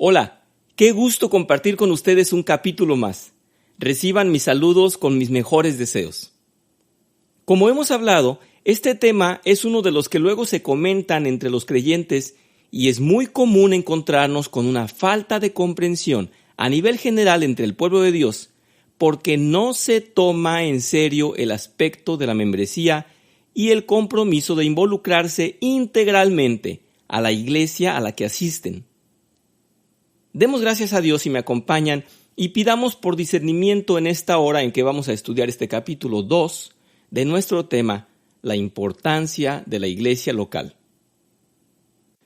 Hola, qué gusto compartir con ustedes un capítulo más. Reciban mis saludos con mis mejores deseos. Como hemos hablado, este tema es uno de los que luego se comentan entre los creyentes y es muy común encontrarnos con una falta de comprensión a nivel general entre el pueblo de Dios porque no se toma en serio el aspecto de la membresía y el compromiso de involucrarse integralmente a la iglesia a la que asisten. Demos gracias a Dios si me acompañan y pidamos por discernimiento en esta hora en que vamos a estudiar este capítulo 2 de nuestro tema, la importancia de la iglesia local.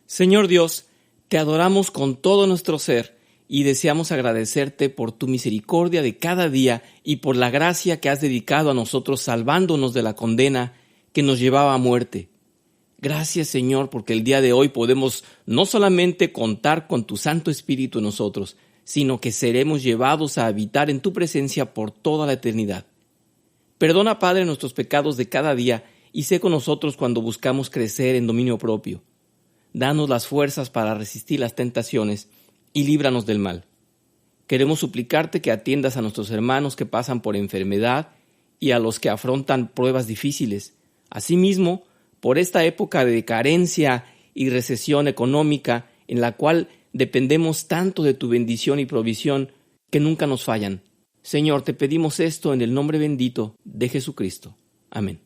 Señor Dios, te adoramos con todo nuestro ser y deseamos agradecerte por tu misericordia de cada día y por la gracia que has dedicado a nosotros salvándonos de la condena que nos llevaba a muerte. Gracias, Señor, porque el día de hoy podemos no solamente contar con tu Santo Espíritu en nosotros, sino que seremos llevados a habitar en tu presencia por toda la eternidad. Perdona, Padre, nuestros pecados de cada día y sé con nosotros cuando buscamos crecer en dominio propio. Danos las fuerzas para resistir las tentaciones y líbranos del mal. Queremos suplicarte que atiendas a nuestros hermanos que pasan por enfermedad y a los que afrontan pruebas difíciles. Asimismo, por esta época de carencia y recesión económica en la cual dependemos tanto de tu bendición y provisión que nunca nos fallan. Señor, te pedimos esto en el nombre bendito de Jesucristo. Amén.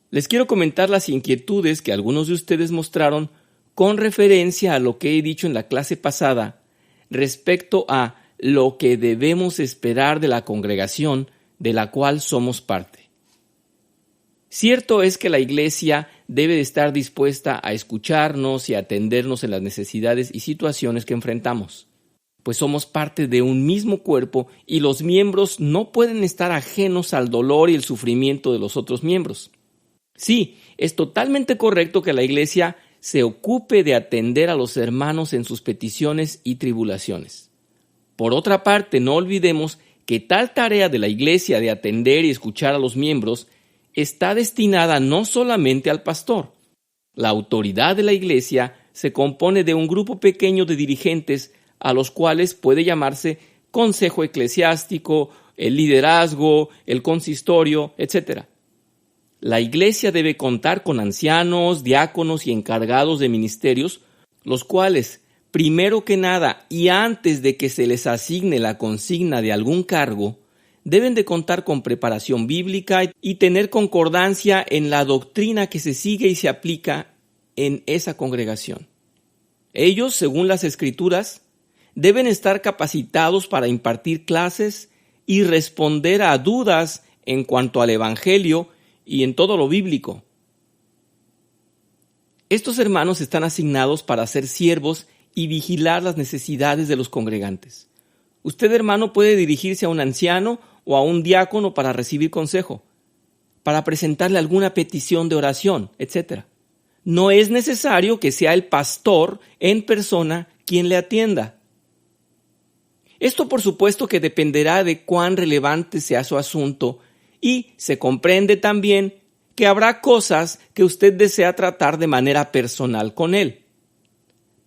Les quiero comentar las inquietudes que algunos de ustedes mostraron con referencia a lo que he dicho en la clase pasada respecto a lo que debemos esperar de la congregación de la cual somos parte. Cierto es que la iglesia debe de estar dispuesta a escucharnos y a atendernos en las necesidades y situaciones que enfrentamos, pues somos parte de un mismo cuerpo y los miembros no pueden estar ajenos al dolor y el sufrimiento de los otros miembros. Sí, es totalmente correcto que la iglesia se ocupe de atender a los hermanos en sus peticiones y tribulaciones. Por otra parte, no olvidemos que tal tarea de la iglesia de atender y escuchar a los miembros está destinada no solamente al pastor. La autoridad de la iglesia se compone de un grupo pequeño de dirigentes a los cuales puede llamarse consejo eclesiástico, el liderazgo, el consistorio, etc. La iglesia debe contar con ancianos, diáconos y encargados de ministerios, los cuales, primero que nada y antes de que se les asigne la consigna de algún cargo, deben de contar con preparación bíblica y tener concordancia en la doctrina que se sigue y se aplica en esa congregación. Ellos, según las Escrituras, deben estar capacitados para impartir clases y responder a dudas en cuanto al Evangelio y en todo lo bíblico. Estos hermanos están asignados para ser siervos y vigilar las necesidades de los congregantes. Usted, hermano, puede dirigirse a un anciano o a un diácono para recibir consejo, para presentarle alguna petición de oración, etc. No es necesario que sea el pastor en persona quien le atienda. Esto, por supuesto, que dependerá de cuán relevante sea su asunto y se comprende también que habrá cosas que usted desea tratar de manera personal con él.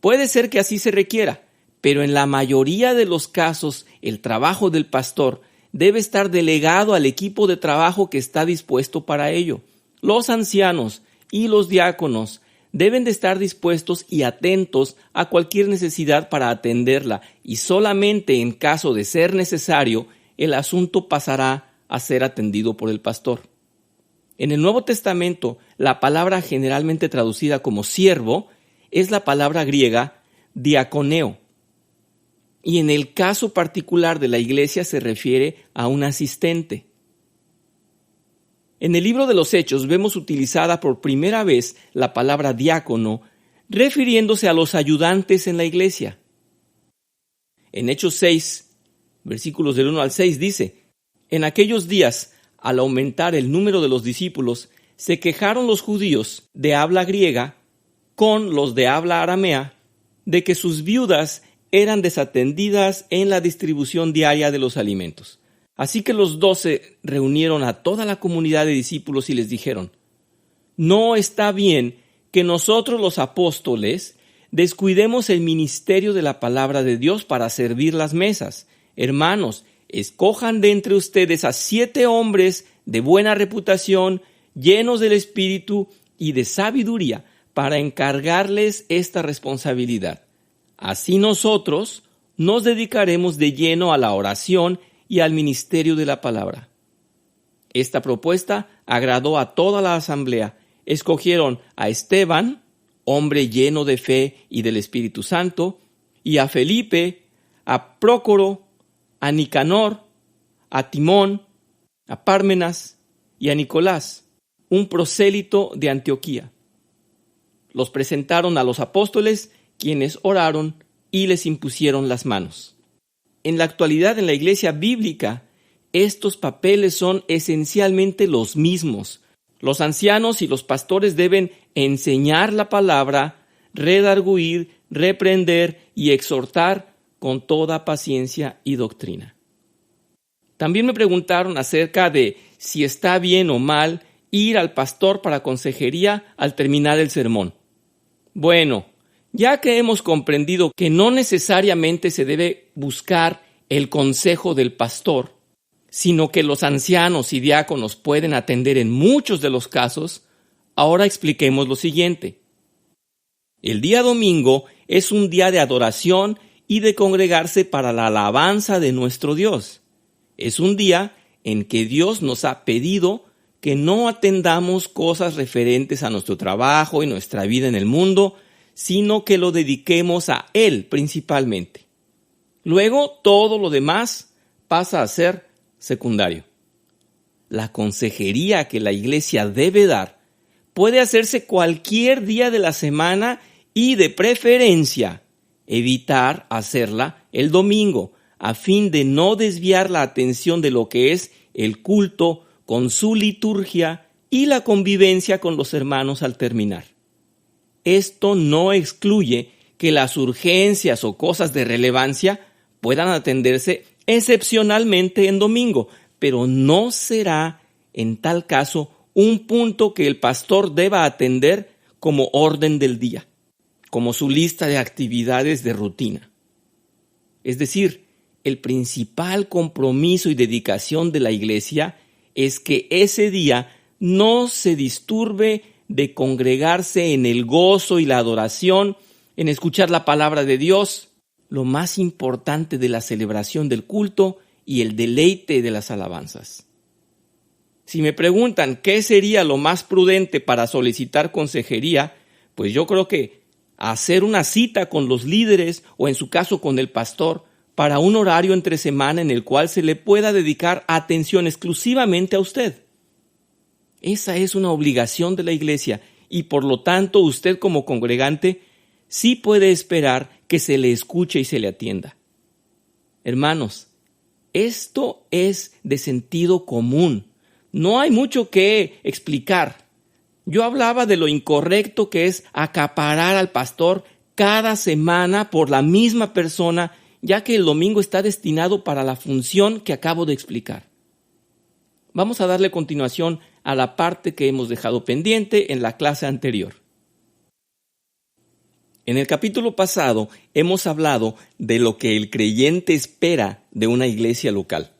Puede ser que así se requiera, pero en la mayoría de los casos el trabajo del pastor debe estar delegado al equipo de trabajo que está dispuesto para ello. Los ancianos y los diáconos deben de estar dispuestos y atentos a cualquier necesidad para atenderla y solamente en caso de ser necesario, el asunto pasará a ser atendido por el pastor. En el Nuevo Testamento, la palabra generalmente traducida como siervo es la palabra griega diaconeo. Y en el caso particular de la iglesia se refiere a un asistente. En el libro de los Hechos vemos utilizada por primera vez la palabra diácono, refiriéndose a los ayudantes en la iglesia. En Hechos 6, versículos del 1 al 6 dice: En aquellos días, al aumentar el número de los discípulos, se quejaron los judíos de habla griega con los de habla aramea de que sus viudas eran desatendidas en la distribución diaria de los alimentos. Así que los 12 reunieron a toda la comunidad de discípulos y les dijeron: No está bien que nosotros los apóstoles descuidemos el ministerio de la palabra de Dios para servir las mesas. Hermanos, escojan de entre ustedes a 7 hombres de buena reputación, llenos del Espíritu y de sabiduría, para encargarles esta responsabilidad. Así nosotros nos dedicaremos de lleno a la oración y al ministerio de la palabra. Esta propuesta agradó a toda la asamblea. Escogieron a Esteban, hombre lleno de fe y del Espíritu Santo, y a Felipe, a Prócoro, a Nicanor, a Timón, a Pármenas y a Nicolás, un prosélito de Antioquía. Los presentaron a los apóstoles, quienes oraron y les impusieron las manos. En la actualidad, en la iglesia bíblica, estos papeles son esencialmente los mismos. Los ancianos y los pastores deben enseñar la palabra, redarguir, reprender y exhortar con toda paciencia y doctrina. También me preguntaron acerca de si está bien o mal ir al pastor para consejería al terminar el sermón. Bueno, ya que hemos comprendido que no necesariamente se debe buscar el consejo del pastor, sino que los ancianos y diáconos pueden atender en muchos de los casos, ahora expliquemos lo siguiente. El día domingo es un día de adoración y de congregarse para la alabanza de nuestro Dios. Es un día en que Dios nos ha pedido que no atendamos cosas referentes a nuestro trabajo y nuestra vida en el mundo, sino que lo dediquemos a Él principalmente. Luego, todo lo demás pasa a ser secundario. La consejería que la iglesia debe dar puede hacerse cualquier día de la semana y, de preferencia, evitar hacerla el domingo, a fin de no desviar la atención de lo que es el culto con su liturgia y la convivencia con los hermanos al terminar. Esto no excluye que las urgencias o cosas de relevancia puedan atenderse excepcionalmente en domingo, pero no será en tal caso un punto que el pastor deba atender como orden del día, como su lista de actividades de rutina. Es decir, el principal compromiso y dedicación de la iglesia es que ese día no se disturbe de congregarse en el gozo y la adoración, en escuchar la palabra de Dios, lo más importante de la celebración del culto y el deleite de las alabanzas. Si me preguntan qué sería lo más prudente para solicitar consejería, pues yo creo que hacer una cita con los líderes o en su caso con el pastor para un horario entre semana en el cual se le pueda dedicar atención exclusivamente a usted. Esa es una obligación de la iglesia y por lo tanto usted como congregante sí puede esperar que se le escuche y se le atienda. Hermanos, esto es de sentido común. No hay mucho que explicar. Yo hablaba de lo incorrecto que es acaparar al pastor cada semana por la misma persona, ya que el domingo está destinado para la función que acabo de explicar. Vamos a darle continuación a la parte que hemos dejado pendiente en la clase anterior. En el capítulo pasado hemos hablado de lo que el creyente espera de una iglesia local.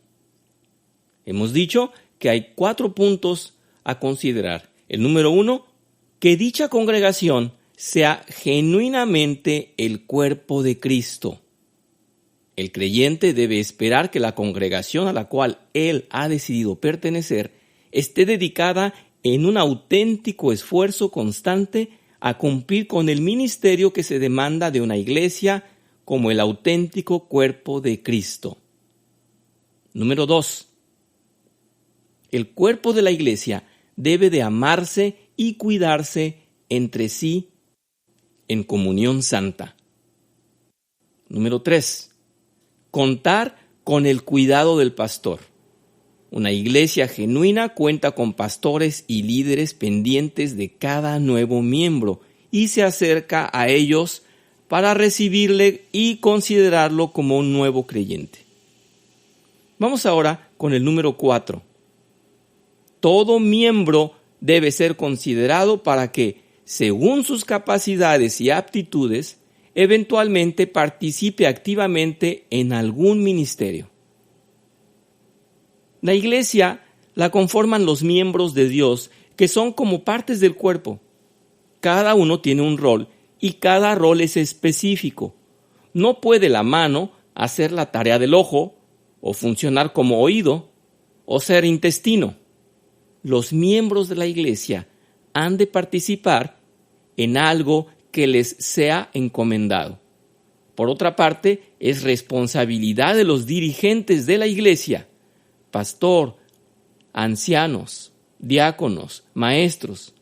Hemos dicho que hay 4 puntos a considerar. El número 1, que dicha congregación sea genuinamente el cuerpo de Cristo. El creyente debe esperar que la congregación a la cual él ha decidido pertenecer esté dedicada en un auténtico esfuerzo constante a cumplir con el ministerio que se demanda de una iglesia como el auténtico cuerpo de Cristo. Número 2. El cuerpo de la iglesia debe de amarse y cuidarse entre sí en comunión santa. Número 3. Contar con el cuidado del pastor. Una iglesia genuina cuenta con pastores y líderes pendientes de cada nuevo miembro y se acerca a ellos para recibirle y considerarlo como un nuevo creyente. Vamos ahora con el número 4. Todo miembro debe ser considerado para que, según sus capacidades y aptitudes, eventualmente participe activamente en algún ministerio. La iglesia la conforman los miembros de Dios que son como partes del cuerpo. Cada uno tiene un rol y cada rol es específico. No puede la mano hacer la tarea del ojo, o funcionar como oído, o ser intestino. Los miembros de la iglesia han de participar en algo que les sea encomendado. Por otra parte, es responsabilidad de los dirigentes de la iglesia, pastor, ancianos, diáconos, maestros,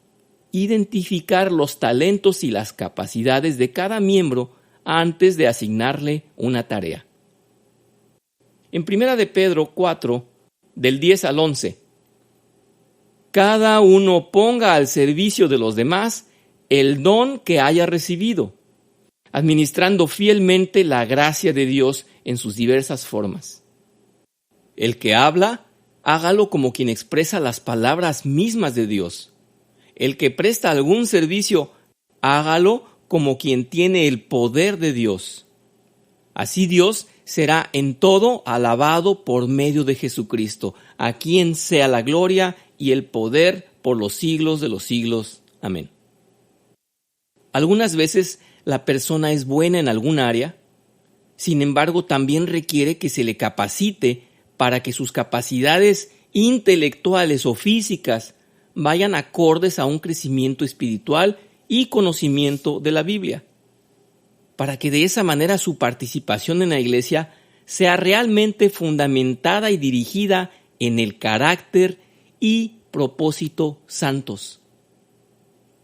identificar los talentos y las capacidades de cada miembro antes de asignarle una tarea. En 1 de Pedro 4, del 10 al 11, cada uno ponga al servicio de los demás el don que haya recibido, administrando fielmente la gracia de Dios en sus diversas formas. El que habla, hágalo como quien expresa las palabras mismas de Dios. El que presta algún servicio, hágalo como quien tiene el poder de Dios. Así Dios será en todo alabado por medio de Jesucristo, a quien sea la gloria y el poder por los siglos de los siglos. Amén. Algunas veces la persona es buena en algún área, sin embargo también requiere que se le capacite para que sus capacidades intelectuales o físicas vayan acordes a un crecimiento espiritual y conocimiento de la Biblia, para que de esa manera su participación en la iglesia sea realmente fundamentada y dirigida en el carácter y propósito santos.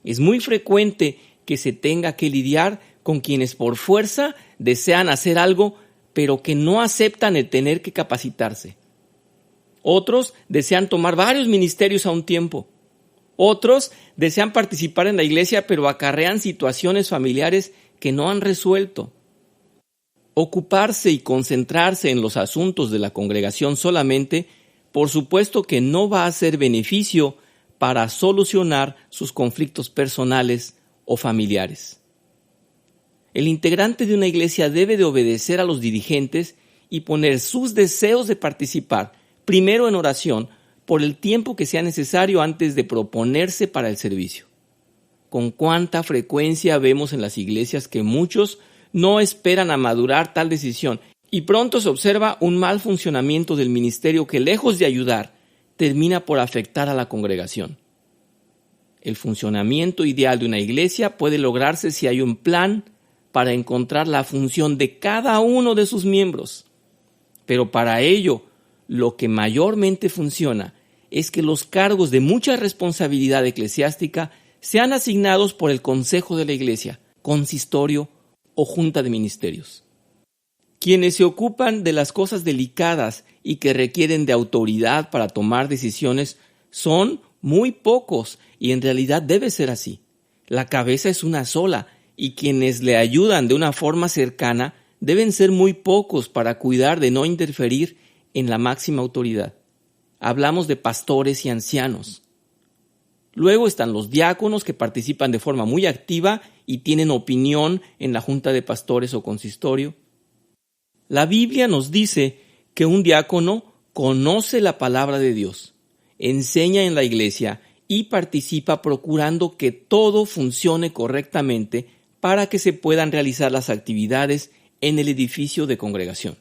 Es muy frecuente que se tenga que lidiar con quienes por fuerza desean hacer algo, pero que no aceptan el tener que capacitarse. Otros desean tomar varios ministerios a un tiempo. Otros desean participar en la iglesia, pero acarrean situaciones familiares que no han resuelto. Ocuparse y concentrarse en los asuntos de la congregación solamente, por supuesto que no va a ser beneficio para solucionar sus conflictos personales o familiares. El integrante de una iglesia debe de obedecer a los dirigentes y poner sus deseos de participar, primero en oración, por el tiempo que sea necesario antes de proponerse para el servicio. Con cuánta frecuencia vemos en las iglesias que muchos no esperan a madurar tal decisión y pronto se observa un mal funcionamiento del ministerio que, lejos de ayudar, termina por afectar a la congregación. El funcionamiento ideal de una iglesia puede lograrse si hay un plan para encontrar la función de cada uno de sus miembros. Pero para ello, lo que mayormente funciona es que los cargos de mucha responsabilidad eclesiástica sean asignados por el consejo de la iglesia, consistorio o junta de ministerios. Quienes se ocupan de las cosas delicadas y que requieren de autoridad para tomar decisiones son muy pocos y en realidad debe ser así. La cabeza es una sola y quienes le ayudan de una forma cercana deben ser muy pocos para cuidar de no interferir en la máxima autoridad. Hablamos de pastores y ancianos. Luego están los diáconos que participan de forma muy activa y tienen opinión en la junta de pastores o consistorio. La Biblia nos dice que un diácono conoce la palabra de Dios, enseña en la iglesia y participa procurando que todo funcione correctamente para que se puedan realizar las actividades en el edificio de congregación.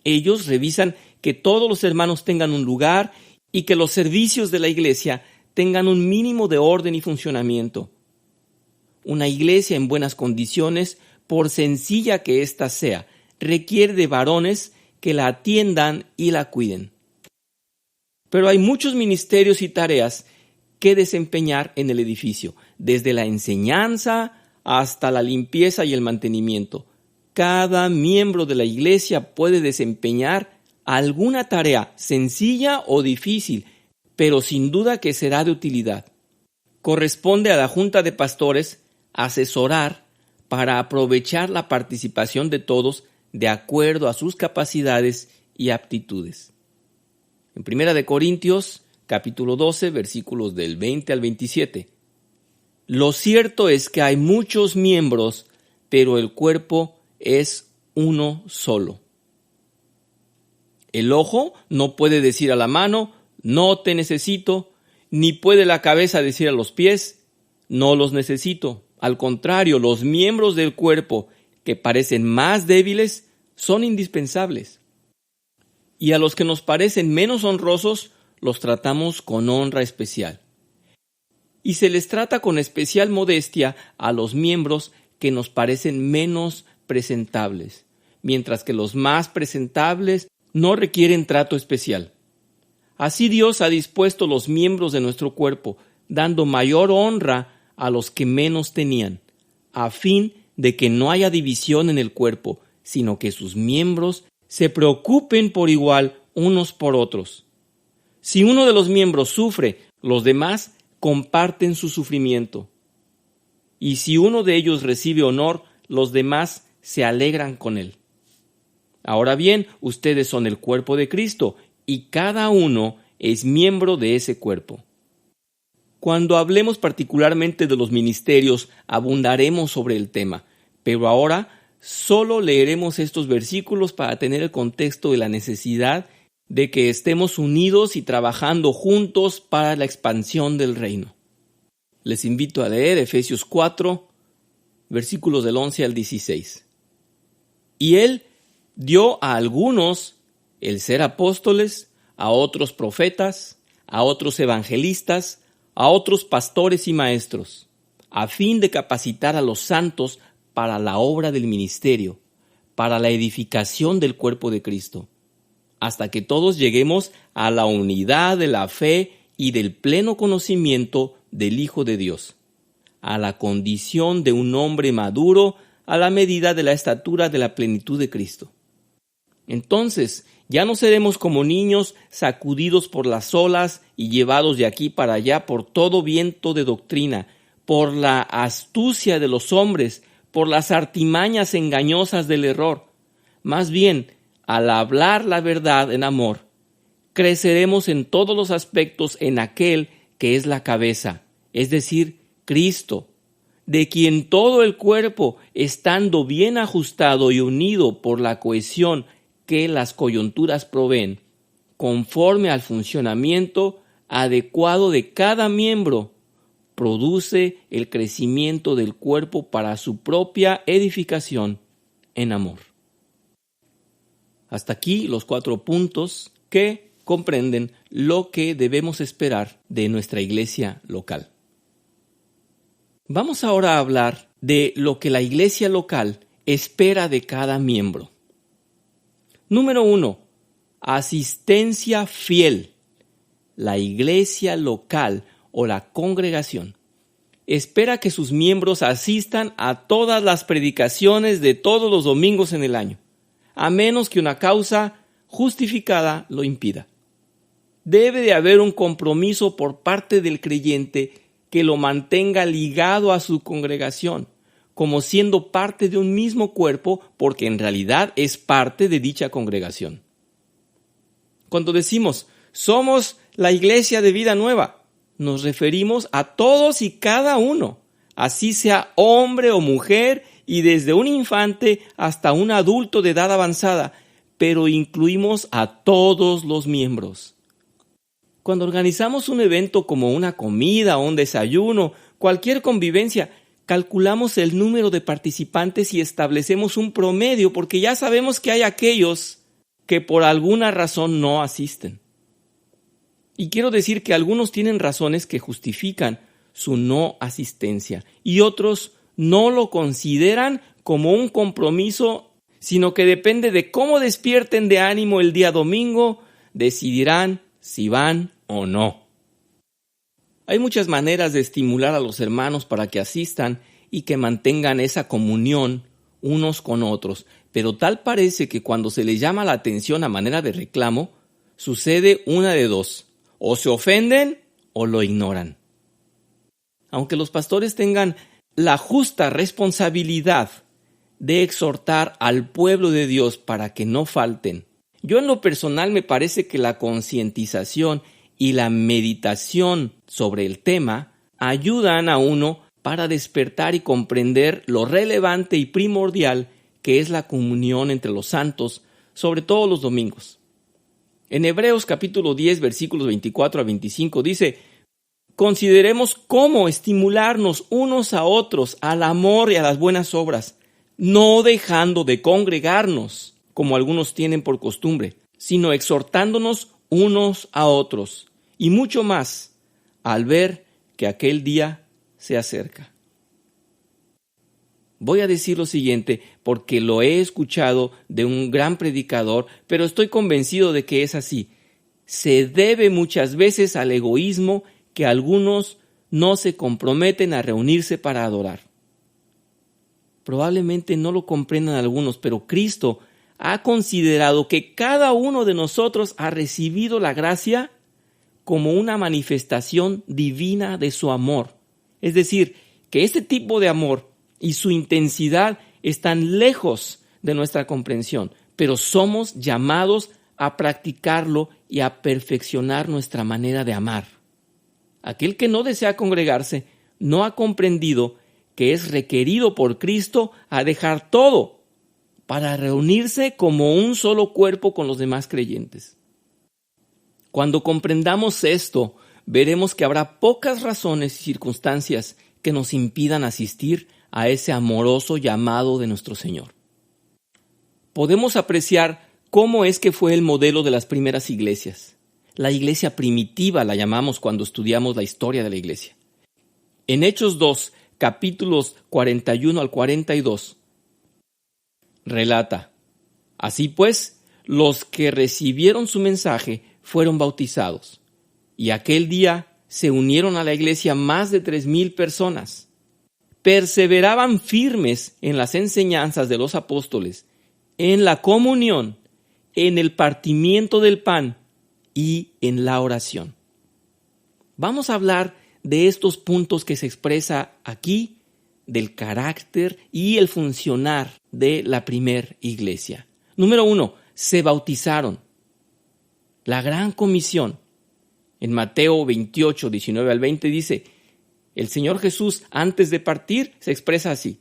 Ellos revisan que todos los hermanos tengan un lugar y que los servicios de la iglesia tengan un mínimo de orden y funcionamiento. Una iglesia en buenas condiciones, por sencilla que ésta sea, requiere de varones que la atiendan y la cuiden. Pero hay muchos ministerios y tareas que desempeñar en el edificio, desde la enseñanza hasta la limpieza y el mantenimiento. Cada miembro de la iglesia puede desempeñar alguna tarea, sencilla o difícil, pero sin duda que será de utilidad. Corresponde a la junta de pastores asesorar para aprovechar la participación de todos de acuerdo a sus capacidades y aptitudes. En 1 de Corintios, capítulo 12, versículos del 20 al 27. Lo cierto es que hay muchos miembros, pero el cuerpo es uno solo. El ojo no puede decir a la mano, no te necesito, ni puede la cabeza decir a los pies, no los necesito. Al contrario, los miembros del cuerpo que parecen más débiles son indispensables. Y a los que nos parecen menos honrosos, los tratamos con honra especial. Y se les trata con especial modestia a los miembros que nos parecen menos presentables, mientras que los más presentables no requieren trato especial. Así Dios ha dispuesto los miembros de nuestro cuerpo, dando mayor honra a los que menos tenían, a fin de que no haya división en el cuerpo, sino que sus miembros se preocupen por igual unos por otros. Si uno de los miembros sufre, los demás comparten su sufrimiento. Y si uno de ellos recibe honor, los demás se alegran con él. Ahora bien, ustedes son el cuerpo de Cristo, y cada uno es miembro de ese cuerpo. Cuando hablemos particularmente de los ministerios, abundaremos sobre el tema, pero ahora solo leeremos estos versículos para tener el contexto de la necesidad de que estemos unidos y trabajando juntos para la expansión del reino. Les invito a leer Efesios 4, versículos del 11 al 16. Y Él dio a algunos el ser apóstoles, a otros profetas, a otros evangelistas, a otros pastores y maestros, a fin de capacitar a los santos para la obra del ministerio, para la edificación del cuerpo de Cristo, hasta que todos lleguemos a la unidad de la fe y del pleno conocimiento del Hijo de Dios, a la condición de un hombre maduro a la medida de la estatura de la plenitud de Cristo. Entonces, ya no seremos como niños sacudidos por las olas y llevados de aquí para allá por todo viento de doctrina, por la astucia de los hombres, por las artimañas engañosas del error. Más bien, al hablar la verdad en amor, creceremos en todos los aspectos en aquel que es la cabeza, es decir, Cristo, de quien todo el cuerpo, estando bien ajustado y unido por la cohesión que las coyunturas proveen, conforme al funcionamiento adecuado de cada miembro, produce el crecimiento del cuerpo para su propia edificación en amor. Hasta aquí los 4 puntos que comprenden lo que debemos esperar de nuestra iglesia local. Vamos ahora a hablar de lo que la iglesia local espera de cada miembro. Número 1. Asistencia fiel. La iglesia local o la congregación espera que sus miembros asistan a todas las predicaciones de todos los domingos en el año, a menos que una causa justificada lo impida. Debe de haber un compromiso por parte del creyente que lo mantenga ligado a su congregación, como siendo parte de un mismo cuerpo, porque en realidad es parte de dicha congregación. Cuando decimos, somos la iglesia de Vida Nueva, nos referimos a todos y cada uno, así sea hombre o mujer, y desde un infante hasta un adulto de edad avanzada, pero incluimos a todos los miembros. Cuando organizamos un evento como una comida o un desayuno, cualquier convivencia, calculamos el número de participantes y establecemos un promedio porque ya sabemos que hay aquellos que por alguna razón no asisten. Y quiero decir que algunos tienen razones que justifican su no asistencia y otros no lo consideran como un compromiso, sino que depende de cómo despierten de ánimo el día domingo, decidirán si van o no. Hay muchas maneras de estimular a los hermanos para que asistan y que mantengan esa comunión unos con otros, pero tal parece que cuando se les llama la atención a manera de reclamo, sucede una de dos: o se ofenden o lo ignoran. Aunque los pastores tengan la justa responsabilidad de exhortar al pueblo de Dios para que no falten, yo en lo personal me parece que la concientización y la meditación sobre el tema ayudan a uno para despertar y comprender lo relevante y primordial que es la comunión entre los santos, sobre todo los domingos. En Hebreos capítulo 10, versículos 24 a 25 dice: consideremos cómo estimularnos unos a otros al amor y a las buenas obras, no dejando de congregarnos, como algunos tienen por costumbre, sino exhortándonos unos a otros, y mucho más, al ver que aquel día se acerca. Voy a decir lo siguiente porque lo he escuchado de un gran predicador, pero estoy convencido de que es así. Se debe muchas veces al egoísmo que algunos no se comprometen a reunirse para adorar. Probablemente no lo comprendan algunos, pero Cristo ha considerado que cada uno de nosotros ha recibido la gracia como una manifestación divina de su amor. Es decir, que este tipo de amor y su intensidad están lejos de nuestra comprensión, pero somos llamados a practicarlo y a perfeccionar nuestra manera de amar. Aquel que no desea congregarse no ha comprendido que es requerido por Cristo a dejar todo para reunirse como un solo cuerpo con los demás creyentes. Cuando comprendamos esto, veremos que habrá pocas razones y circunstancias que nos impidan asistir a ese amoroso llamado de nuestro Señor. Podemos apreciar cómo es que fue el modelo de las primeras iglesias. La iglesia primitiva la llamamos cuando estudiamos la historia de la iglesia. En Hechos 2, capítulos 41 al 42, relata: así pues, los que recibieron su mensaje fueron bautizados, y aquel día se unieron a la iglesia más de 3,000 personas. Perseveraban firmes en las enseñanzas de los apóstoles, en la comunión, en el partimiento del pan y en la oración. Vamos a hablar de estos puntos que se expresa aquí, del carácter y el funcionar de la primer iglesia. Número 1, se bautizaron. La gran comisión. En Mateo 28, 19 al 20 dice: el Señor Jesús, antes de partir, se expresa así: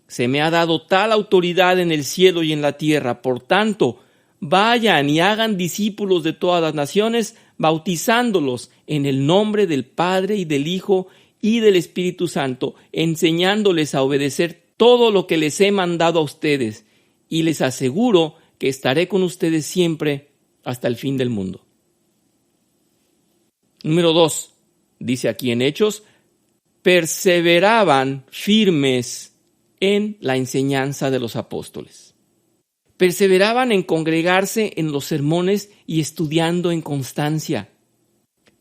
se me ha dado tal autoridad en el cielo y en la tierra, por tanto, vayan y hagan discípulos de todas las naciones, bautizándolos en el nombre del Padre y del Hijo y del Espíritu Santo, enseñándoles a obedecer todo lo que les he mandado a ustedes, y les aseguro que estaré con ustedes siempre hasta el fin del mundo. Número 2, dice aquí en Hechos: perseveraban firmes en la enseñanza de los apóstoles. Perseveraban en congregarse en los sermones y estudiando en constancia.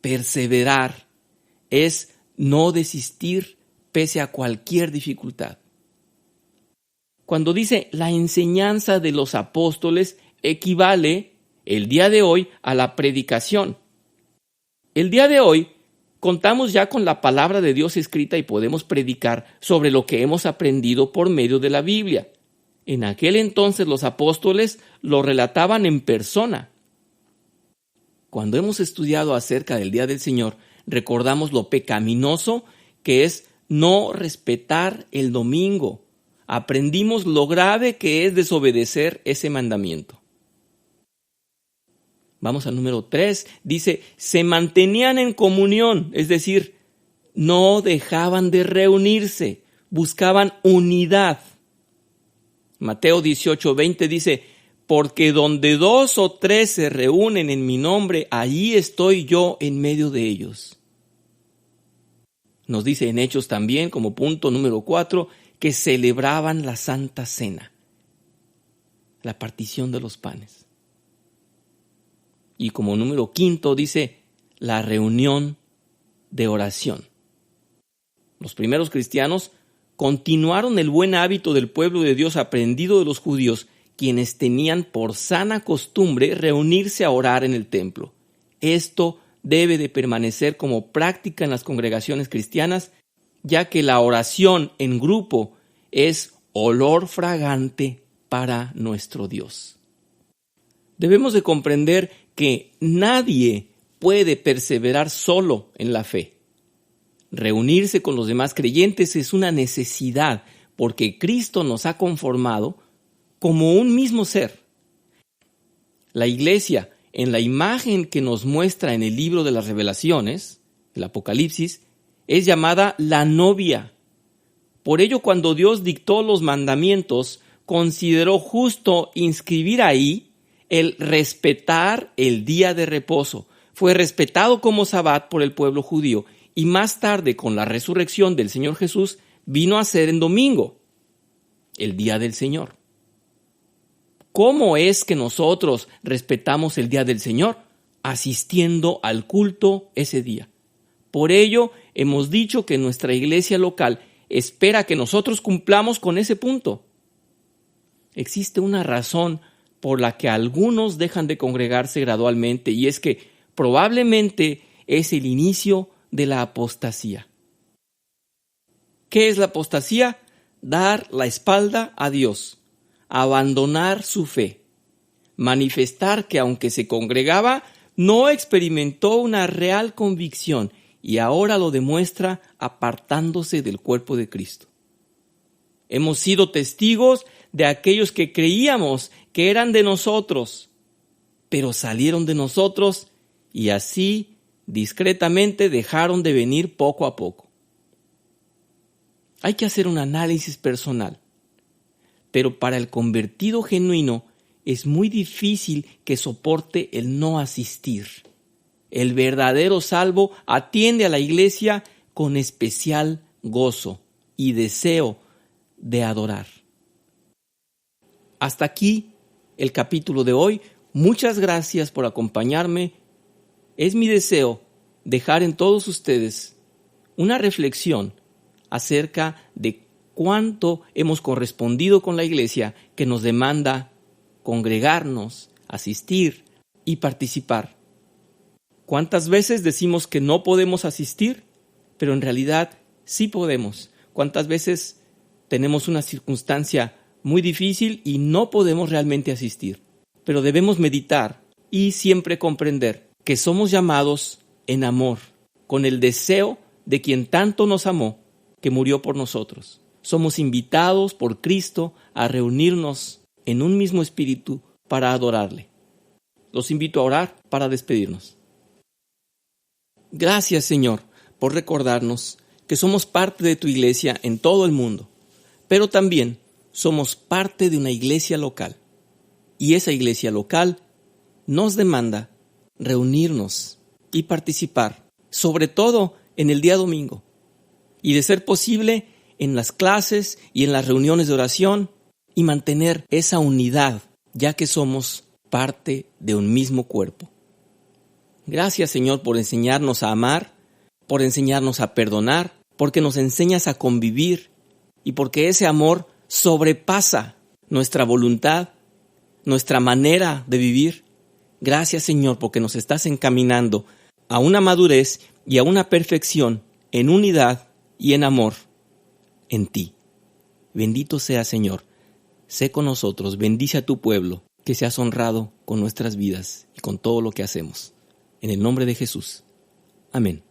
Perseverar es no desistir pese a cualquier dificultad. Cuando dice la enseñanza de los apóstoles, equivale el día de hoy a la predicación. El día de hoy contamos ya con la palabra de Dios escrita y podemos predicar sobre lo que hemos aprendido por medio de la Biblia. En aquel entonces los apóstoles lo relataban en persona. Cuando hemos estudiado acerca del Día del Señor, recordamos lo pecaminoso que es no respetar el domingo. Aprendimos lo grave que es desobedecer ese mandamiento. Vamos al número 3. Dice: se mantenían en comunión, es decir, no dejaban de reunirse, buscaban unidad. Mateo 18:20 dice: porque donde 2 o 3 se reúnen en mi nombre, allí estoy yo en medio de ellos. Nos dice en Hechos también, como punto número 4, que celebraban la Santa Cena, la partición de los panes. Y como número 5 dice, la reunión de oración. Los primeros cristianos continuaron el buen hábito del pueblo de Dios aprendido de los judíos, quienes tenían por sana costumbre reunirse a orar en el templo. Esto debe de permanecer como práctica en las congregaciones cristianas, ya que la oración en grupo es olor fragante para nuestro Dios. Debemos de comprender que nadie puede perseverar solo en la fe. Reunirse con los demás creyentes es una necesidad porque Cristo nos ha conformado como un mismo ser. La iglesia, en la imagen que nos muestra en el libro de las Revelaciones, el Apocalipsis, es llamada la novia. Por ello, cuando Dios dictó los mandamientos, consideró justo inscribir ahí el respetar el día de reposo. Fue respetado como sabbat por el pueblo judío y más tarde, con la resurrección del Señor Jesús, vino a ser en domingo, el día del Señor. ¿Cómo es que nosotros respetamos el día del Señor? Asistiendo al culto ese día. Por ello, hemos dicho que nuestra iglesia local espera que nosotros cumplamos con ese punto. Existe una razón por la que algunos dejan de congregarse gradualmente y es que probablemente es el inicio de la apostasía. ¿Qué es la apostasía? Dar la espalda a Dios, abandonar su fe, manifestar que aunque se congregaba, no experimentó una real convicción y ahora lo demuestra apartándose del cuerpo de Cristo. Hemos sido testigos de aquellos que creíamos que eran de nosotros, pero salieron de nosotros y así discretamente dejaron de venir poco a poco. Hay que hacer un análisis personal, pero para el convertido genuino es muy difícil que soporte el no asistir. El verdadero salvo atiende a la iglesia con especial gozo y deseo de adorar. Hasta aquí el capítulo de hoy. Muchas gracias por acompañarme. Es mi deseo dejar en todos ustedes una reflexión acerca de cuánto hemos correspondido con la iglesia que nos demanda congregarnos, asistir y participar. ¿Cuántas veces decimos que no podemos asistir, pero en realidad sí podemos? ¿Cuántas veces tenemos una circunstancia muy difícil y no podemos realmente asistir? Pero debemos meditar y siempre comprender que somos llamados en amor, con el deseo de quien tanto nos amó, que murió por nosotros. Somos invitados por Cristo a reunirnos en un mismo espíritu para adorarle. Los invito a orar para despedirnos. Gracias, Señor, por recordarnos que somos parte de tu iglesia en todo el mundo, pero también somos parte de una iglesia local. Y esa iglesia local nos demanda reunirnos y participar, sobre todo en el día domingo, y de ser posible en las clases y en las reuniones de oración, y mantener esa unidad, ya que somos parte de un mismo cuerpo. Gracias, Señor, por enseñarnos a amar, por enseñarnos a perdonar, porque nos enseñas a convivir y porque ese amor sobrepasa nuestra voluntad, nuestra manera de vivir. Gracias, Señor, porque nos estás encaminando a una madurez y a una perfección en unidad y en amor en ti. Bendito sea, Señor. Sé con nosotros, bendice a tu pueblo, que seas honrado con nuestras vidas y con todo lo que hacemos. En el nombre de Jesús. Amén.